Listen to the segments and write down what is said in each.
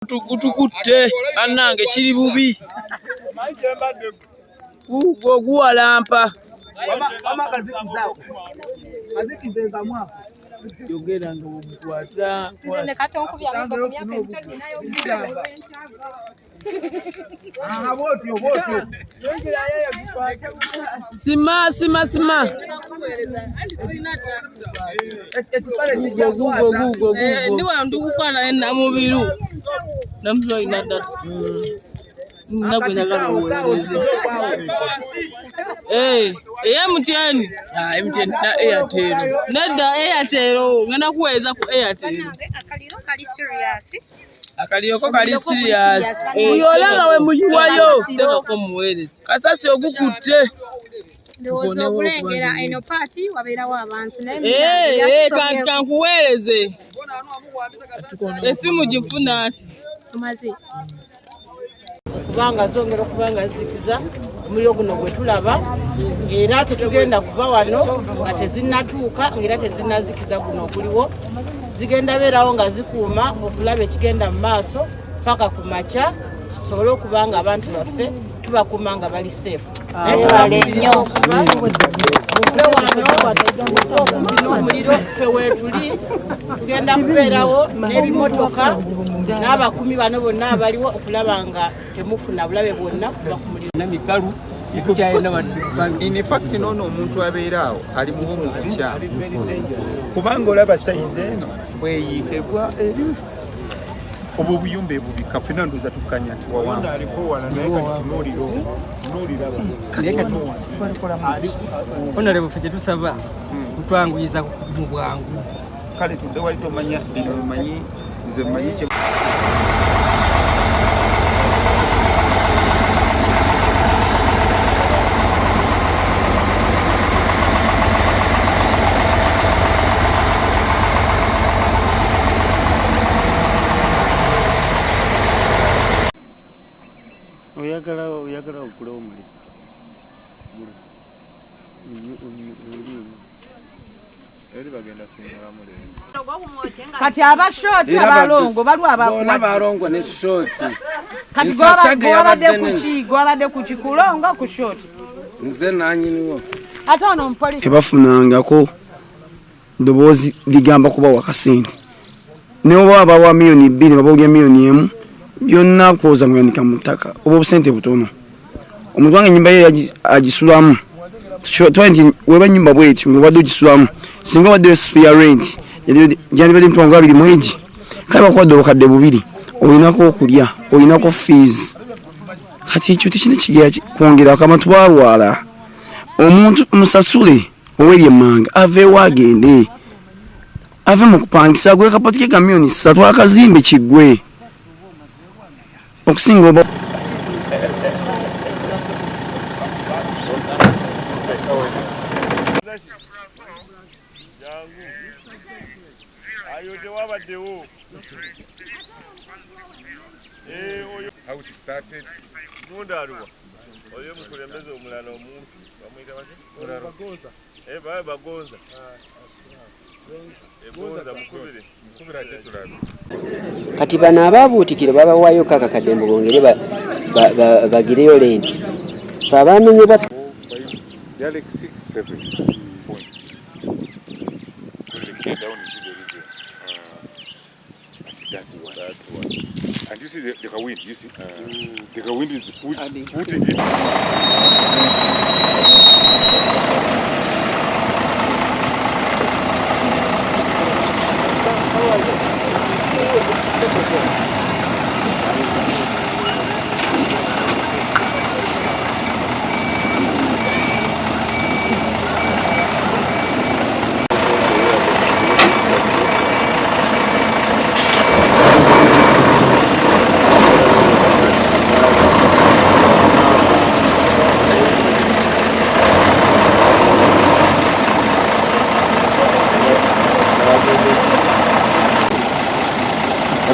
Gutukutte bannange kiri bubi guwalampa yogera nga omukwata sima gugo ndiwa ndukukwana ena mubiru namzo inadda nabwenya galuweleze MTN na Airtel nedda Airtel ngenda kuweza ku Airtel akaliyoko kali serious muyolanga we muyiwayo ndako muweleze kasasi ogukutte ndozo okulengera eno party wabeerawo abantu naye kankuweereze esimu gifuna ati tumaze kubanga zongera okubanga zikiza omuliro guno gwe tulaba era tetugenda kuva wano nga tezinnatuuka era tezinnazikiza guno okuliwo zigenda beerawo nga zikuuma okulaba ekigenda mu maaso paka ku makya tusobole okuba nga abantu baffe tubakuuma nga bali seefu omuliro ffe weetuli tugenda kubeerawo n'ebimotoka n'abakumi bano bonna abaliwo okulaba nga temufuna bulabe bwonna kuva ku muliro namikalu in fact nono omuntu abeeraawo ali muwomu kukya kubanga olaba sayizi eno bweyiikebwa eri obwo obuyumba ebubi kafuna nduza tukkanya nti honorable ffe tusaba kutwanguyiza mu bwangu kale tudde wali tomanya bino bimanyi nze mmanyi kye oyagala okulawo omuli kati abashoti abalongo balwa balongo ne shoti kati gwabadde ku kikulongo ku shoti nze nanyiniwo ate ono omupoliisi tebafunangako ddoboozi ligamba kuba wakasente naye oba abawa miliyoni 2 babawulya miliyoni 1 byonna kwoza ng'oyanika mu ttaka oba obusente butono omuntu wange ennyumba ye agisulamu twali nti weba ennyumba bwetyo ng'obadde ogisulamu singa obadde spare rent gyandibadde mitwalo 2 mwegi kale bakwadde obukadde 2 olinako okulya olinako fees kati ekyo tekina kigera kwongera akamatu balwala omuntu musasule oweri emmanga aveewo agende ave mu kupangisa gwe kapati ke ka miliyoni 3 akazimbe kiggwe okusinga oba kati bano ababuutikire babawaayo kaka kadembe bongere bagireyo lenti fe abamenye And you see the wind, you see? The wind is putting it.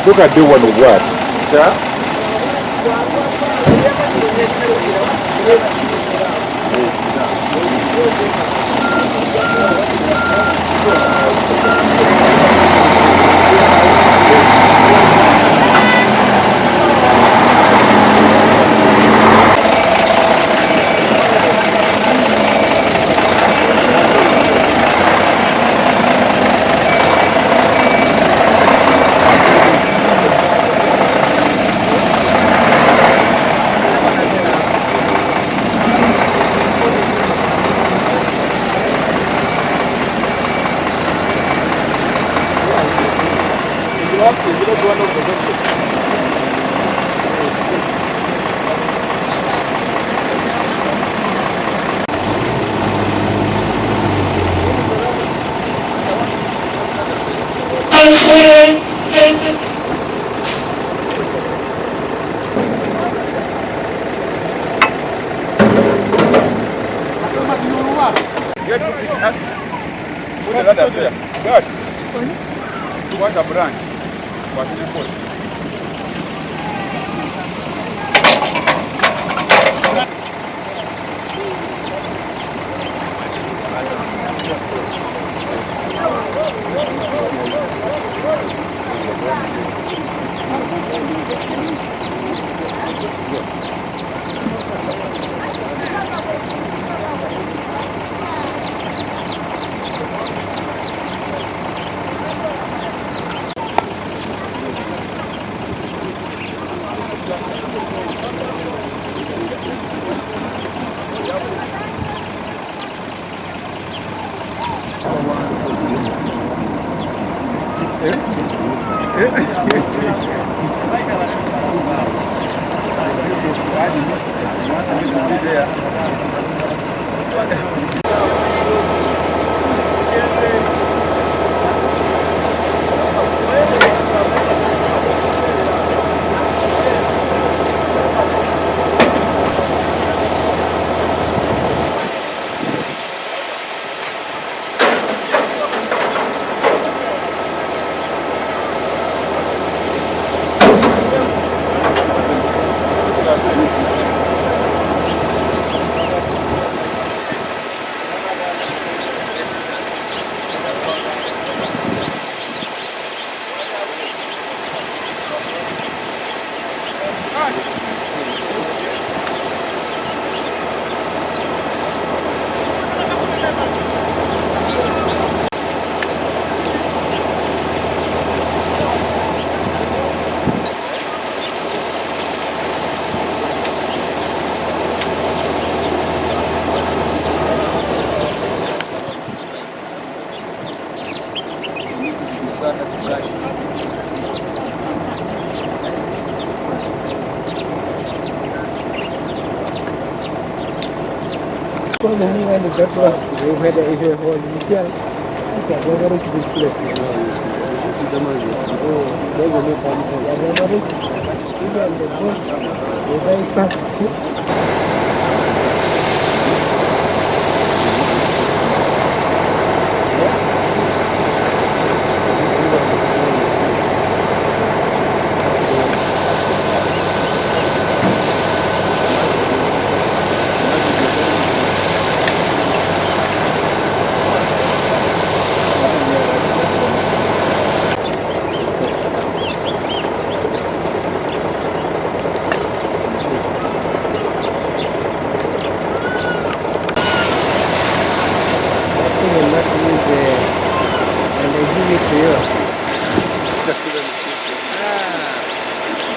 Look at the one of what? What a branch. What is it?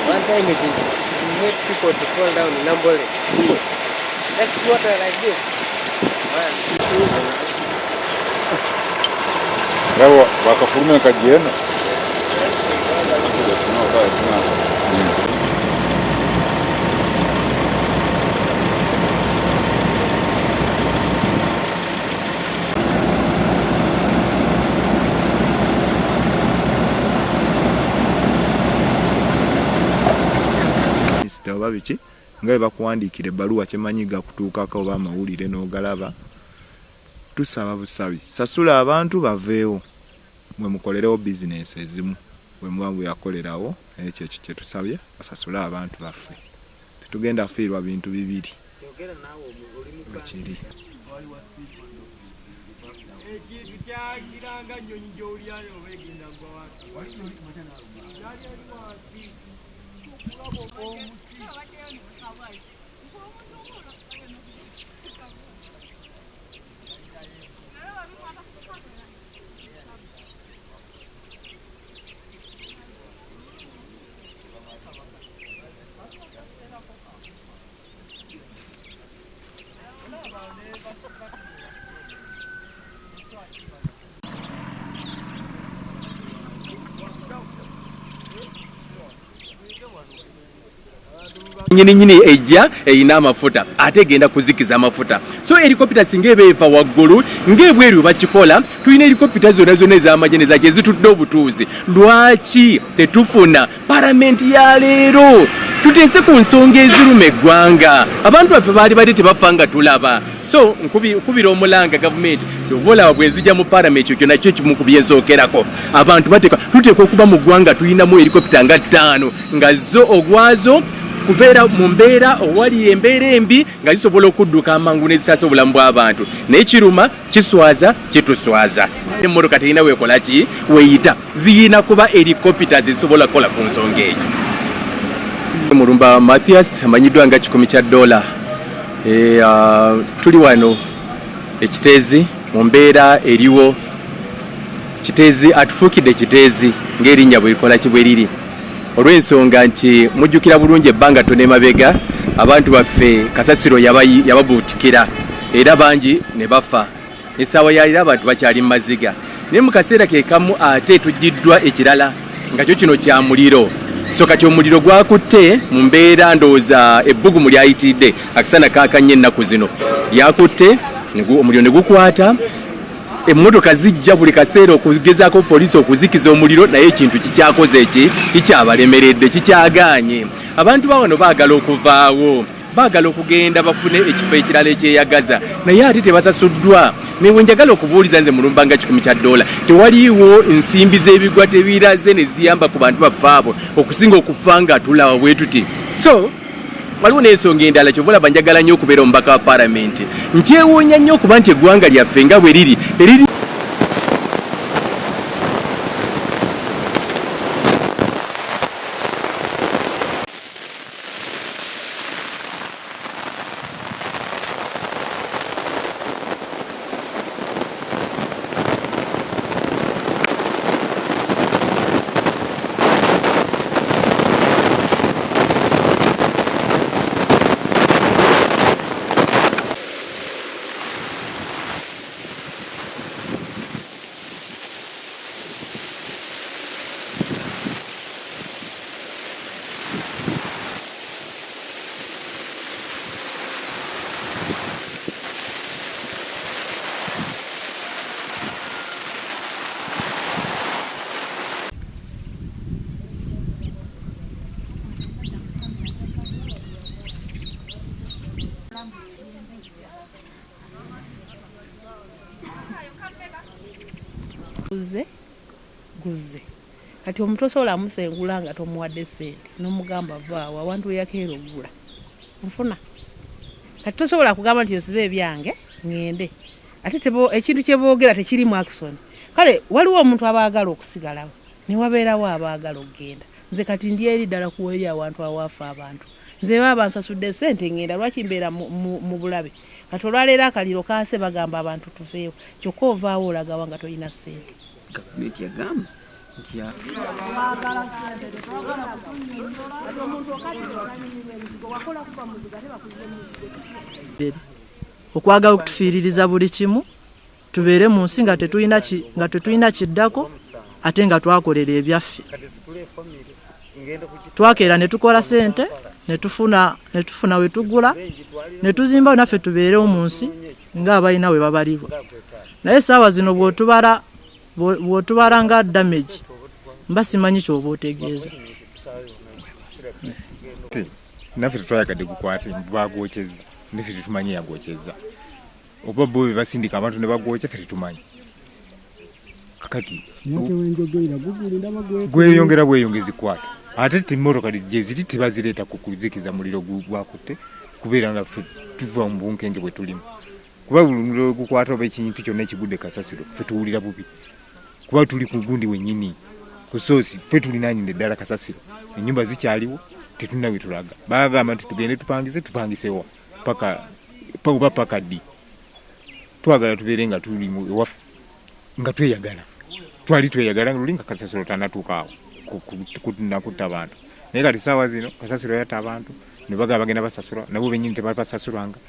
One time it made people to fall down in Nambole. That's water like this. Leo wakafurumia kajiena. Oba biki nga bakuwandiikira ebbaluwa kyemanyi gakutuukako oba amawulire n'ogalaba, tusaba busabi sasula abantu baveewo mwe mukolerewo bizinesi ezimu bwe muba yakolerawo. Ekyo kye tusabye basasule abantu baffe, tetugenda fiirwa bintu bibiri ekiri. nyini ejja eyina amafuta ate egenda kuzikiza amafuta. So helicopter singa eva waggulu ng'ebweru bakikola, tulina helicopter zonna ez'amagye nezakye zitudde obutuuzi. Lwaki tetufuna paramenti ya leero tuteese ku nsonga eziruma eggwanga? Abantu baffe baali badde tebafa nga tulaba. So nkubira omulanga gavumenti tovola bwenzija mu parliament ekyo nakyo kimu ku byensookerako. Abantu tuteekwa okuba mu ggwanga tuyinamu helicopter nga 5 nga zo ogwazo kubeera mu mbeera owali embeera embi nga zisobola okudduka amangu nezitaasa obulamu bw'abantu. Naye kiruma kiswaza kituswaza. Emmotoka terina weekola ki weeyita, ziyina kuba helicopter zisobola kukola ku nsonga eyo. Mulumba Mathias amanyiddwa nga $10,000. Tuli wano ekiteezi mu mbeera eriwo. Kiteezi atufuukidde kiteezi ng'erinnya bw'erikola kibwe riri. Olw'ensonga nti mujjukira bulungi ebbanga ttone emabega abantu baffe kasasiro yababuutikira era bangi ne bafa. Essaawa yalira abantu bakyali mu maziga. Naye mu kaseera ke kamu ate tujjiddwa ekirala nga kyo kino kya muliro. So kati omuliro gwakutte mu mbeera ndowooza ebbugumu lyayitidde akasana kaakanye ennaku zino yakutte omuliro ne gukwata. Emmotoka zijja buli kaseera okugezaako poliisi okuzikiza omuliro, naye ekintu kikyakoze kikyabalemeredde, kikyagaanye. Abantu bawano baagala okuvaawo, baagala okugenda bafune ekifo ekirala ekyeyagaza, naye ate tebasasuddwa. Newe njagala okubuuliza nze Mulumba nga $10,000 tewaliiwo nsimbi z'ebigwa tebiraze ne ziyamba ku bantu baffe abo okusinga okufa nga tulaba bwe tuti. So waliwo n'ensonga endala kyovola banjagala nnyo okubeera omubaka wa paramenti. Nkyewuunya nnyo okuba nti eggwanga lyaffe nga bwe liri guze. Kati omuntu osobola musengula nga tomuwadde ssente n'omugamba vaawo awantu yakeera ogula nfuna. Kati tosobola kugamba nti osibe ebyange ngende ate ekintu kye boogera tekirimu action. Kale waliwo omuntu abaagala okusigalawo ne wabeerawo abaagala okugenda. Nze kati ndi eri ddala kuweri awantu awaafa abantu. Nze baba nsasudde ssente ngenda, lwaki mbeera mu bulabe. Kati olwaleero akaliro kaase bagamba abantu tuveewo, kyokka ovaawo olagawa nga tolina ssente. Gavumenti yagamba nti okwagala okutufiiririza buli kimu tubeere mu nsi nga tetulina kiddako ate nga twakolera ebyaffe. Twakeera ne tukola ssente ne tufuna we tugula ne tuzimbawo naffe tubeerewo mu nsi ng'abalina we babalibwa. Naye essaawa zino bw'otubala nga damage mba simanyi ky'oba otegeeza. Naffe tetwayagadde gukwate bagwokyeza, naffe tetumanyi yagwokyeza. Oba bo be basindika abantu ne bagwokya ffe tetumanyi. Kakati gweyongera bweyongezi kwata. Ate t'emmotoka gye ziri tebazireeta ku kuzikiza muliro gwakutte kubeera nga ffe tuva mu bunkenge bwe tulimu. Kuba muliro gukwata oba ekintu kyonna ekigudde kasasiro ffe tuwulira bubi. Kuba tuli ku gundi wennyini ku soosi ffe tulinaanyidde ddala kasasiro. Ennyumba zikyaliwo tetulina we tulaga. Bagamba nti tugende tupangisewa paka ddi. Twagala tubeere nga tuli ewaffe nga tweyagala. Twali tweyagala nga lulinga kasasiro tanatuukaawo nakutta abantu. Naye kati ssaawa zino kasasiro yatta abantu ne bagamba bagenda basasula nabo bennyini tebasasulanga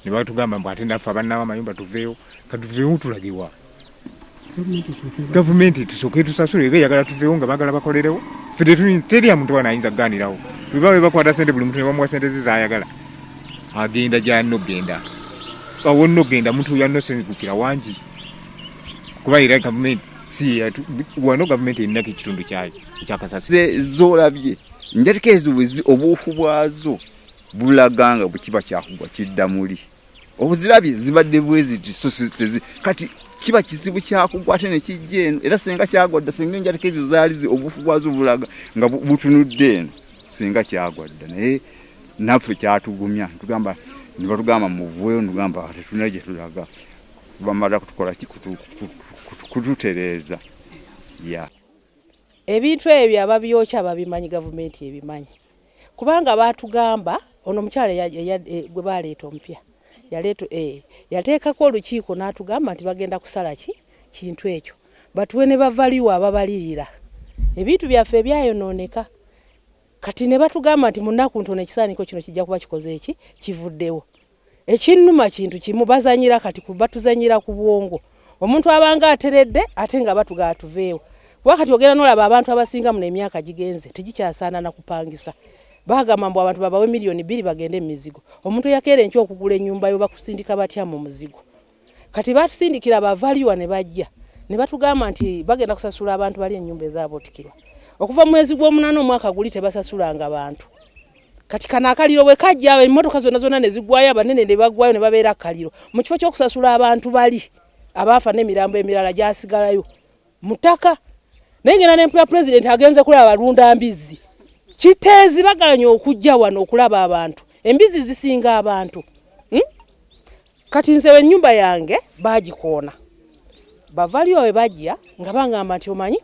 ne batugamba mbu ate naffe abannawo amayumba tuveewo kati tuveewo tulagiwa. Gavumenti tusooke tusasule ebe yagala tuveewo nga bagala bakolerewo. Ffe teri muntu wana ayinza kugaanirawo bwe bakwata ssente buli muntu ne bamuwa ssente ze zaayagala agenda gy'annogenda awo nnogenda muntu yannosengukira wangi kuba era gavumenti si wano gavumenti erinako ekitundu kyayo ekyakasasiro zoolabye njatikeezi obuufu bwazo bulaganga bwe kiba kyakugwa kidda muli obuzirabye zibadde bweziti sositezi kati kiba kizibu kyakugwa ate ne kijja eno era singa kyagwadda singa enjatikeezi zaali obuufu bwazo bulaga nga butunudde eno singa kyagwadda naye naffe kyatugumya tugamba ne batugamba muvueyo tugamba tetulina gye tulaga bamala kutukola kututereeza ya ebintu ebyo ababyokya babimanyi gavumenti ebimanyi kubanga batugamba ono omukyala gwe baleeta omupya yateekako olukiiko n'atugamba nti bagenda kusala kintu ekyo batuwe ne bavaliwa ababalirira ebintu byaffe ebyayonooneka kati ne batugamba nti mu nnaku ntono ekisaaniko kino kijja kuba kikoze kivuddewo ekinnuma kintu kimu bazanyira kati batuzanyira ku bwongo omuntu abanga ateredde ate nga batugaa tuveewo wakati ogenda n'olaba abantu abasinga muno emyaka gigenze tegikyasaana na kupangisa bagamba mbu abantu babawe miliyoni 2 bagende mu mizigo omuntu yakeera enkya okugula ennyumba yo bakusindika batya mu muzigo kati batusindikira bavaliwa ne bajja ne batugamba nti bagenda kusasula abantu bali ennyumba ezaabotikirwa okuva mu mwezi gw'omunana omwaka guli tebasasulanga bantu kati kana akaliro bwe kajja emmotoka zonna ne zigwayo abanene ne bagwayo ne babeera akaliro mu kifo ky'okusasula abantu bali abaafa n'emirambo emirala gyasigalayo mutaka naye ngena n'empya president agenze kulaba balunda mbizi kiteezi baganya okujja wano okulaba abantu embizi zisinga abantu kati nsewe ennyumba yange bagikoona bavaliyo we bajja nga bangamba nti omanyi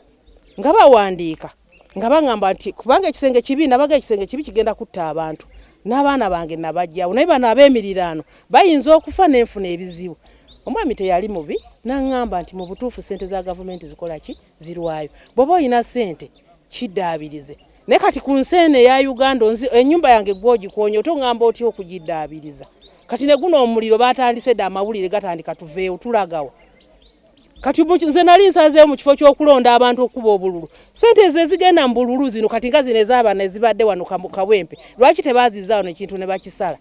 nga bawandiika nga bangamba nti kubanga ekisenge kibi nabaga ekisenge kibi kigenda kutta abantu n'abaana bange nabajjawo naye bano ab'emiriraano bayinza okufa n'enfuna ebizibu omwami teyali mubi n'aŋŋamba nti mu butuufu ssente za gavumenti zikola ki zirwayo bw'oba oyina ssente kiddaabirize naye kati ku nseene eya Uganda ennyumba yange gw'ogikoonya otoŋŋamba otya okugiddaabiriza kati ne guno omuliro batandise dda amawulire gatandika tuveewo tulagawa kati nze nali nsazeewo mu kifo ky'okulonda abantu okuba obululu ssente ezo ezigenda mu bululu zino kati nga zino ez'abaana ezibadde wano kawempe lwaki tebaazizza wano ekintu ne bakisala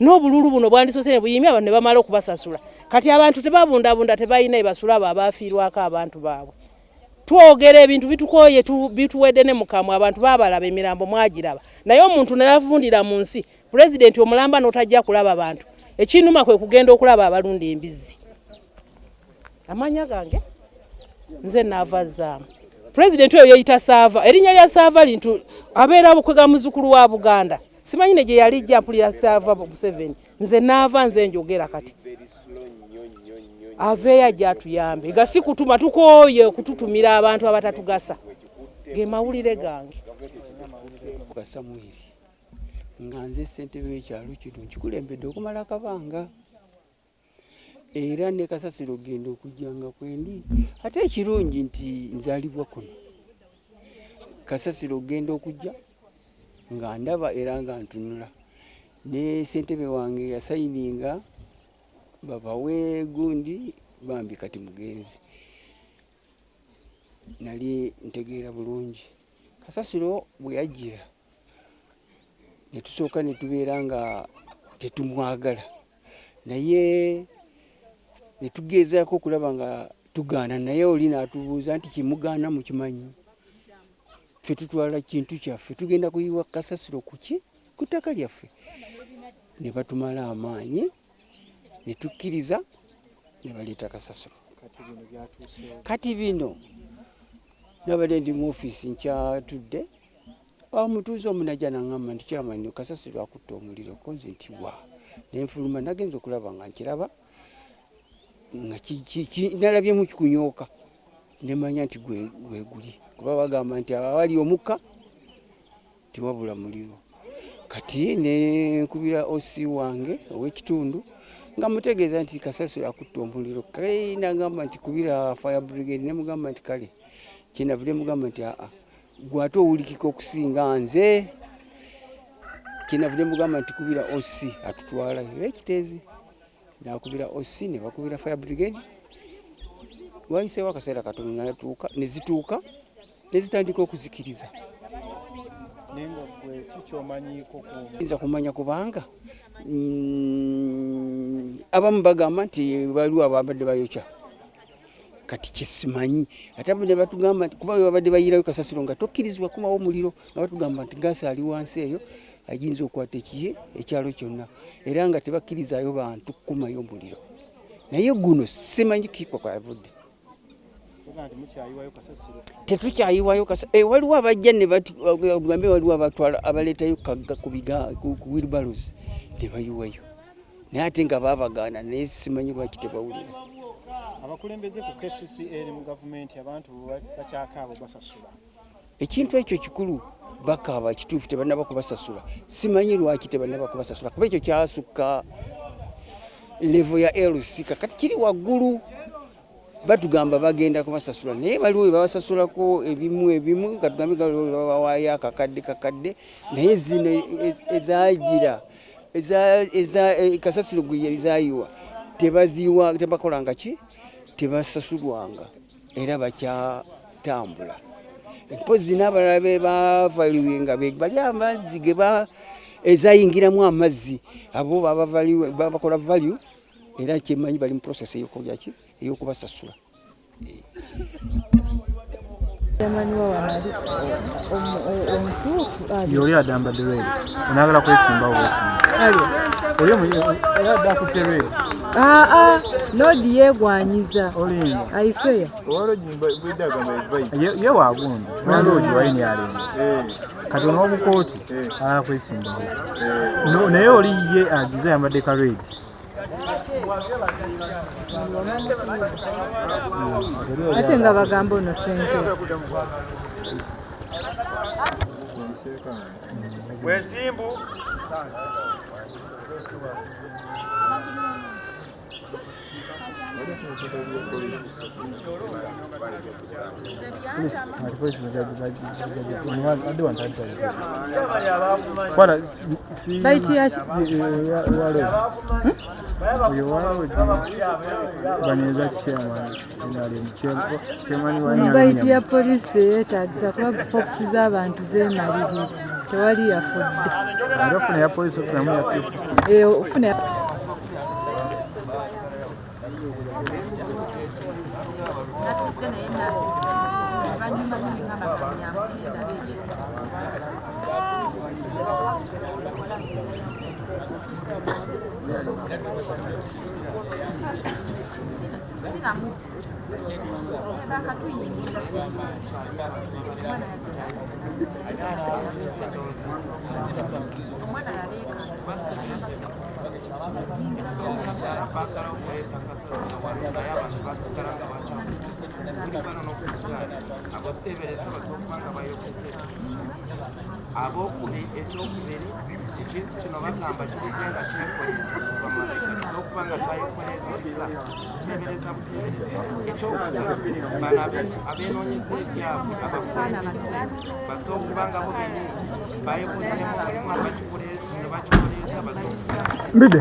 n'obululu buno bwandisose ne buyimya abantu ne bamala okubasasula kati abantu tebabundabunda tebalina ebasula abo abaafiirwako abantu baabwe twogera ebintu bitukooye bituwedde ne mukamwe abantu baabalaba emirambo mwagiraba naye omuntu nayavundira mu nsi pulezidenti omulamba n'otajja kulaba abantu ekinnuma kwe kugenda okulaba abalunda embizi amanya gange nze naavazaamu pulezidenti oyo yeyita saava erinnya lya saava lintu abeera bukwega muzukulu wa Buganda simanyi ne gye yali jja mpulira saava Museveni nze naava nze njogera kati aveeya gy'atuyambe nga si kutuma tukooye kututumira abantu abatatugasa ge mawulire gange Samwiri nga nze ssentebe w'ekyalo kino nkikulembedde okumala akabanga era ne kasasiro genda okujjanga kwendi ate ekirungi nti nzaalibwa kuno kasasiro genda okujja nga ndaba era nga ntunula ne ssentebe wange yasayininga babawe gundi bambi kati mugenzi nali ntegeera bulungi kasasiro bwe yajjira ne tusooka ne tubeera nga tetumwagala naye ne tugezaako okulaba nga tugaana naye oli n'atubuuza nti kimugaana mukimanyi ffe tutwala kintu kyaffe tugenda kuyiwa kasasiro kuki ku ttaka lyaffe ne batumala amaanyi ne tukkiriza ne baleeta kasasiro kati bino nabadde ndi mu ofiisi nkyatudde omutuuze omunajja n'aŋŋamba nti kyamani kasasiro akutta omuliro konze nti wa nenfuluma nagenza okulaba nga nkiraba nga nalabyemu kikunyooka nemanya nti gweguli kuba bagamba nti awali omukka tiwabula muliro kati nenkubira osi wange ow'ekitundu nga mutegeeza nti kasasiro akutta omuliro kale nagamba nti kubira fire brigade nemugamba nti kale kyenavudde mugamba nti aa gwate owulikika okusinga nze kyenavudde mugamba nti kubira osi atutwala ekiteezi nakubira osi ne bakubira fire brigade wayiseewo akaseera katono nezituuka nezitandika okuzikiriza nenga gwe kikyomanyiko nza kumanya kubanga abamu bagamba nti waliwo ababadde bayokya kati kisimanyi ate ne batugamba nti kuba babadde bayirayo kasasiro nga tokkirizibwa kumawo omuliro nga batugamba nti gaasi ali wansi eyo ayinza okwata ekyalo kyonna era nga tebakkirizayo bantu kukumayo omuliro naye guno simanyi kiko kwavudde tetukyayiwayo kasasiro waliwo abajja ne bagambe waliwo abatwala abaleetayo kagga ku wheelbarrows ne bayiwayo naye ate nga babagaana naye simanyi lwaki tebawulira abakulembeze ku KCCA mu gavumenti abantu bakyakaabo basasula ekintu ekyo kikulu bakaaba kituufu tebannaba kubasasula simanyi lwaki tebannaba kubasasula kuba ekyo kyasukka level ya LC kakati kiri waggulu batugamba bagenda kubasasula naye baliwo babasasulako ebimu katugambe babawaayo akakadde naye zino ezagira kasasiro gwe ezayiwa tebakolanga ki tebasasulwanga era bakyatambula mpozi n'abalala be bavaliwe nga bali amazzi ezayingiramu amazzi abo babakola value era kyemanyi bali mu process ey'okubasasula yoli adambadde lweri onagala kwesimbawo nodi yegwanyiza aisoya ye wagundi nalodi waini alenga kati onobukooti agala kwesimbawo naye oli ye agize yambadde kalwedi ate nga bagamba ono sente bwesimbu baiti ya polisi teyeetagisa kuba popsi z'abantu zeemalirira tewali yafudde ofuna abokuli ekyokubiri ekintu kino bagamba kibigenda okubanga twayikoleza tebereza ekyokusaba bano abenoonyeza ebyabwe abakulembeze basobola okubanga bo benyini bayikozemu mulimu abakikoleeza ne bakikoleeza mbide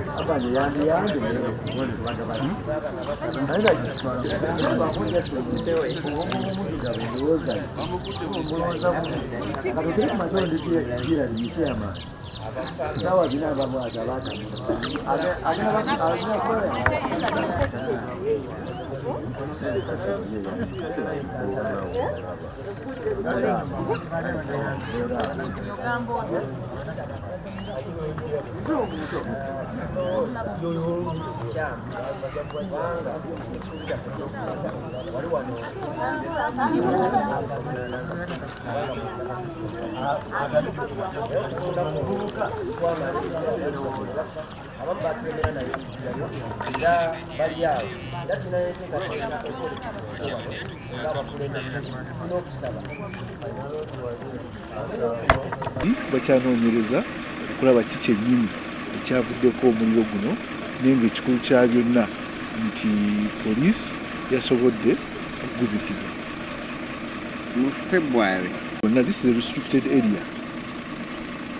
bakyanoonyereza okulaba kiki ennyini ekyavuddeko omuliro guno naye ng'ekikulu kya byonna nti poliisi yasobodde okuguzikiza mu February. This is a restricted area.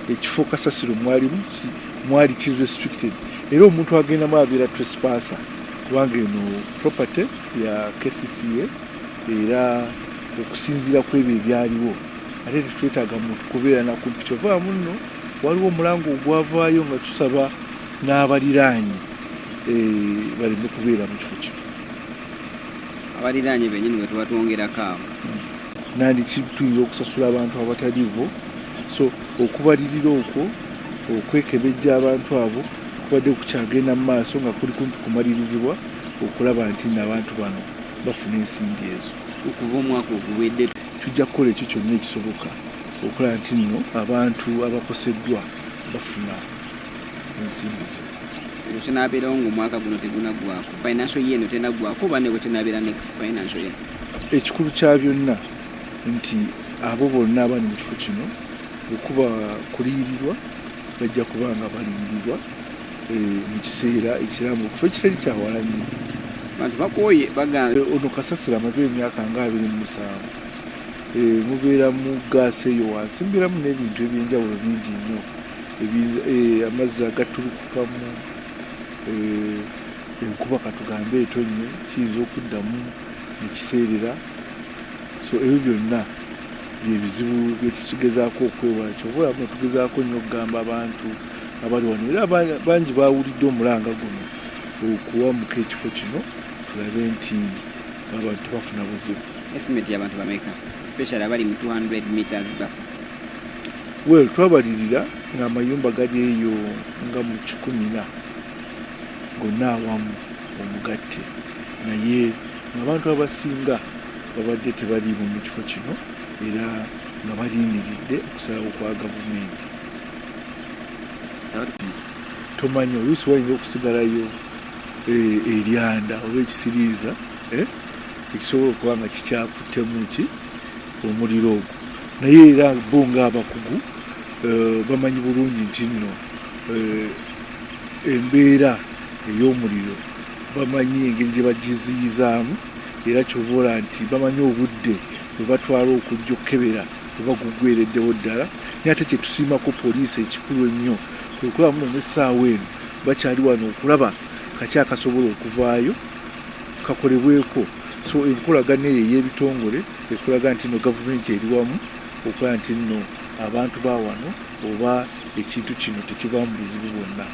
Ekifo kasasiro mwali kiri restricted era omuntu agendamu abeera trespasser kubanga eno property ya KCCA era okusinziira ku ebyo ebyaliwo ate tetwetaaga muntu kubeera nakumpi kyova muno waliwo omulango ogwavaayo nga tusaba n'abaliraanyi baleme kubeera mu kifo kino. Abaliraanyi bennyini bwe tuba twongerako awo nandiki tuyinza okusasula abantu abataliivo, so okubalirira okwo okwekebejja abantu abo kubadde kukyagenda mu maaso nga kuli kumpi kumalirizibwa okulaba nti n'abantu bano bafuna ensimbi ezo. okuva omwaka oguwedde tujja kukola ekyo kyonna ekisoboka okulaba nti nno abantu abakoseddwa bafuna ensimbi zo. ekyo kinaabeerawo ng'omwaka guno tegunaggwako, financial year eno tenaggwako oba ne bwe kinaabeera next financial year. Ekikulu kya byonna nti abo bonna abali mu kifo kino okuba kuliyirirwa bajja kuba nga baliyirirwa mu kiseera ekiramu okufo ekitali kyawala nnyo. Abantu bakooye bagamba ono Kasasiro amaze emyaka nga 27 mubeera mu gaasi eyo wansi mubeeramu n'ebintu ebyenjawulo bingi nnyo amazzi agatulukukamu enkuba katugambe etonnye kiyinza okuddamu nekiseerera. So ebyo byonna byebizibu byetukigezaako okwewala kyobulamu tugezaako nnyo okugamba abantu abali wano era bangi bawulidde omulanga guno okuwamuka ekifo kino tulabe nti abantu bafuna buzibu. estimate y'abantu bameka especially abali mu 200 meters bafa? Well, twabalirira ng'amayumba gali eyo nga mu 14 gonna awamu omugatte, naye abantu abasinga babadde tebaliimu mu kifo kino era nga baliniridde okusalawo kwa gavumenti. Tomanyi oluusi wayinza okusigalayo eryanda oba ekisiriiza ekisobola okuba nga kikyakuttemu ki omuliro ogwo, naye era bo nga abakugu bamanyi bulungi nti nno embeera ey'omuliro bamanyi engeri gye bagiziyizaamu era kyovoola nti bamanyi obudde bwe batwala okujja okukebera bwe bagugwereddewo ddala. Naye ate kyetusiimako poliisi ekikulu ennyo kwe kulaba muno n'essaawa eno bakyali wano okulaba kaki akasobola okuvaayo kakolebweko. So enkolagana eyo ey'ebitongole ekulaga nti nno gavumenti eri wamu okukola nti nno abantu ba wano oba ekintu kino tekivaamu buzibu bwonna.